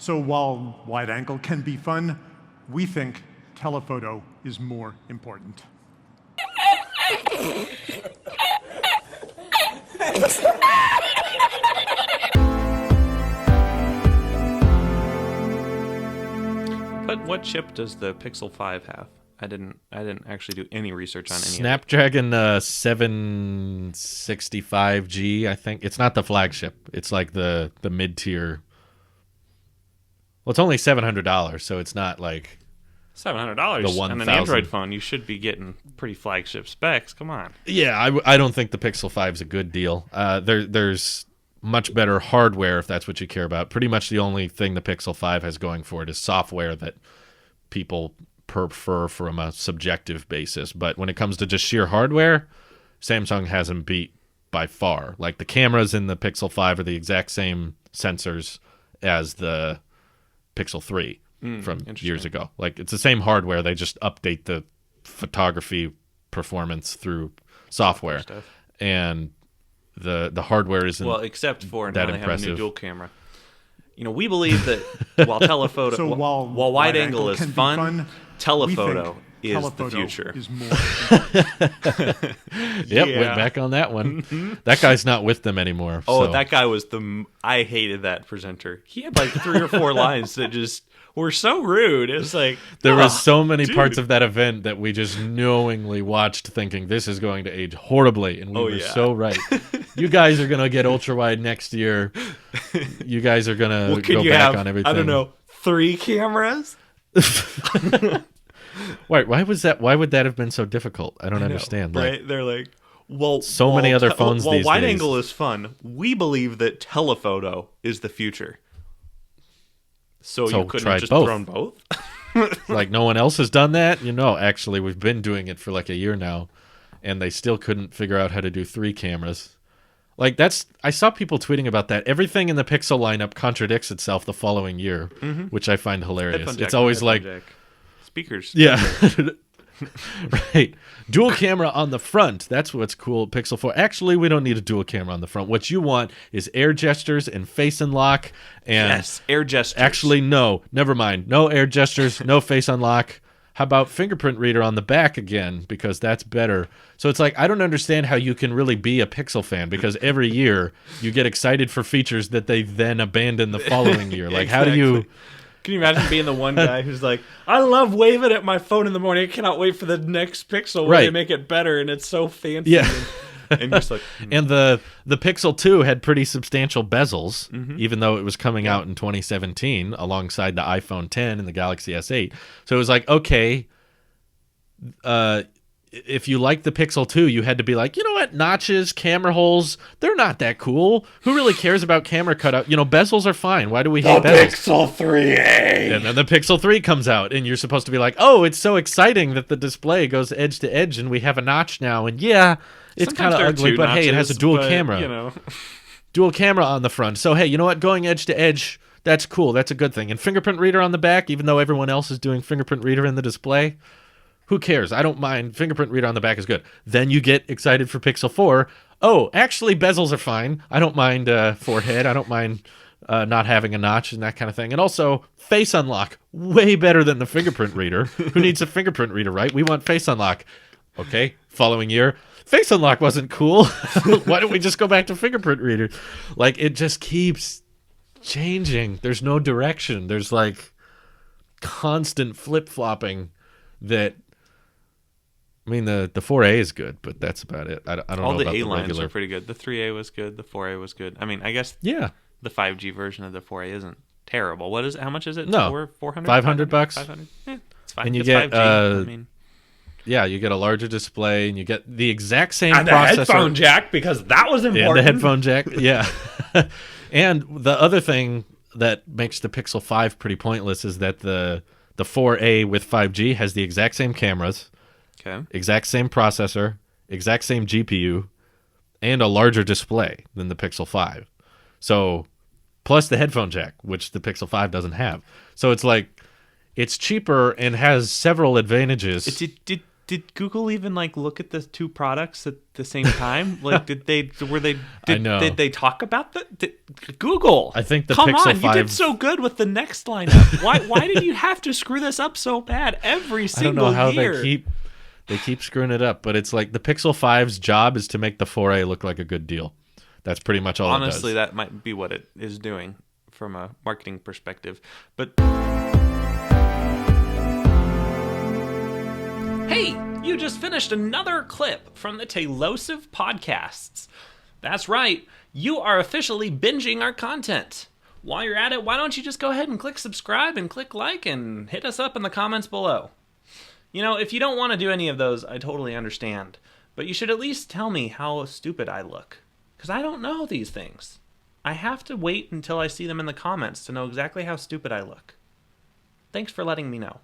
So while wide angle can be fun, we think telephoto is more important. But what chip does the Pixel 5 have? I didn't actually do any research on any Snapdragon 765G, I think. It's not the flagship. It's like the mid-tier. Well, it's only $700, so it's not like $700 the on an 1,000. Android phone. You should be getting pretty flagship specs. Come on. Yeah, I don't think the Pixel 5 is a good deal. There's much better hardware if that's what you care about. Pretty much the only thing the Pixel 5 has going for it is software that people prefer from a subjective basis. But when it comes to just sheer hardware, Samsung hasn't beat by far. Like the cameras in the Pixel 5 are the exact same sensors as the Pixel 3 from years ago. Like it's the same hardware. They just update the photography performance through software. And the hardware isn't except for that now they impressive. have a new dual camera. You know, we believe that while telephoto, So while wide angle is fun, telephoto is the future. Is more Yep, went back on that one. That guy's not with them anymore. Oh, so. that guy was I hated that presenter. He had like 3 or 4 lines that just were so rude. It's like there were so many parts of that event that we just knowingly watched thinking this is going to age horribly, and we were so right. You guys are going to get ultra wide next year. You guys are going to go back on everything. I don't know, 3 cameras? Wait, why was that? Why would that have been so difficult? I don't understand. Right? They're like, well, so many other phones while these wide days. angle is fun, we believe that telephoto is the future. So you couldn't have just thrown both? Like no one else has done that? Actually, we've been doing it for like a year now, and they still couldn't figure out how to do 3 cameras. Like I saw people tweeting about that. Everything in the Pixel lineup contradicts itself the following year, which I find hilarious. It's always like speakers. Yeah. Right. Dual camera on the front. That's what's cool. Pixel 4. Actually, we don't need a dual camera on the front. What you want is air gestures and face unlock. And yes, air gestures. Actually, no. Never mind. No air gestures, no face unlock. How about fingerprint reader on the back again? Because that's better. So it's like, I don't understand how you can really be a Pixel fan, because every year you get excited for features that they then abandon the following year. Like, how do you... Can you imagine being the one guy who's like, I love waving at my phone in the morning. I cannot wait for the next Pixel where they make it better and it's so fancy. Yeah. And just like, And the Pixel 2 had pretty substantial bezels, even though it was coming out in 2017 alongside the iPhone 10 and the Galaxy S8. So it was like, okay, if you like the Pixel 2, you had to be like, you know what, notches, camera holes, they're not that cool. Who really cares about camera cutout? Bezels are fine. Why do we hate bezels? Pixel 3A. And then the Pixel 3 comes out, and you're supposed to be like, oh, it's so exciting that the display goes edge to edge, and we have a notch now. And yeah, it's kind of ugly, but hey, it has a dual camera. Dual camera on the front. So hey, you know what, going edge to edge, that's cool. That's a good thing. And fingerprint reader on the back, even though everyone else is doing fingerprint reader in the display, who cares? I don't mind. Fingerprint reader on the back is good. Then you get excited for Pixel 4. Oh, actually, bezels are fine. I don't mind forehead. I don't mind not having a notch and that kind of thing. And also, face unlock. Way better than the fingerprint reader. Who needs a fingerprint reader, right? We want face unlock. Okay, following year, face unlock wasn't cool. Why don't we just go back to fingerprint reader? Like, it just keeps changing. There's no direction. There's like constant flip-flopping that... I mean, the 4A is good, but that's about it. I don't know about the A lines regular. are pretty good. The 3A was good. The 4A was good. I mean, I guess the 5G version of the 4A isn't terrible. What is it? How much is it? No, 400? $500. 500? It's fine. And you it's get 5G. you get a larger display, and you get the exact same and processor. the headphone jack, because that was important. And the headphone jack, yeah. And the other thing that makes the Pixel 5 pretty pointless is that the 4A with 5G has the exact same cameras. Okay. Exact same processor, exact same GPU, and a larger display than the Pixel 5. So, plus the headphone jack, which the Pixel 5 doesn't have. So it's like, it's cheaper and has several advantages. Did Google even like look at the two products at the same time? Like, did they talk about that? Google, I think the Come Pixel on, 5... you did so good with the next lineup. Why did you have to screw this up so bad every single year? I don't know how they keep screwing it up, but it's like the Pixel 5's job is to make the 4A look like a good deal. That's pretty much all it does. Honestly, that might be what it is doing from a marketing perspective. But hey, you just finished another clip from the Tailosive podcasts. That's right, you are officially binging our content. While you're at it, why don't you just go ahead and click subscribe and click like and hit us up in the comments below. You know, if you don't want to do any of those, I totally understand. But you should at least tell me how stupid I look. Because I don't know these things. I have to wait until I see them in the comments to know exactly how stupid I look. Thanks for letting me know.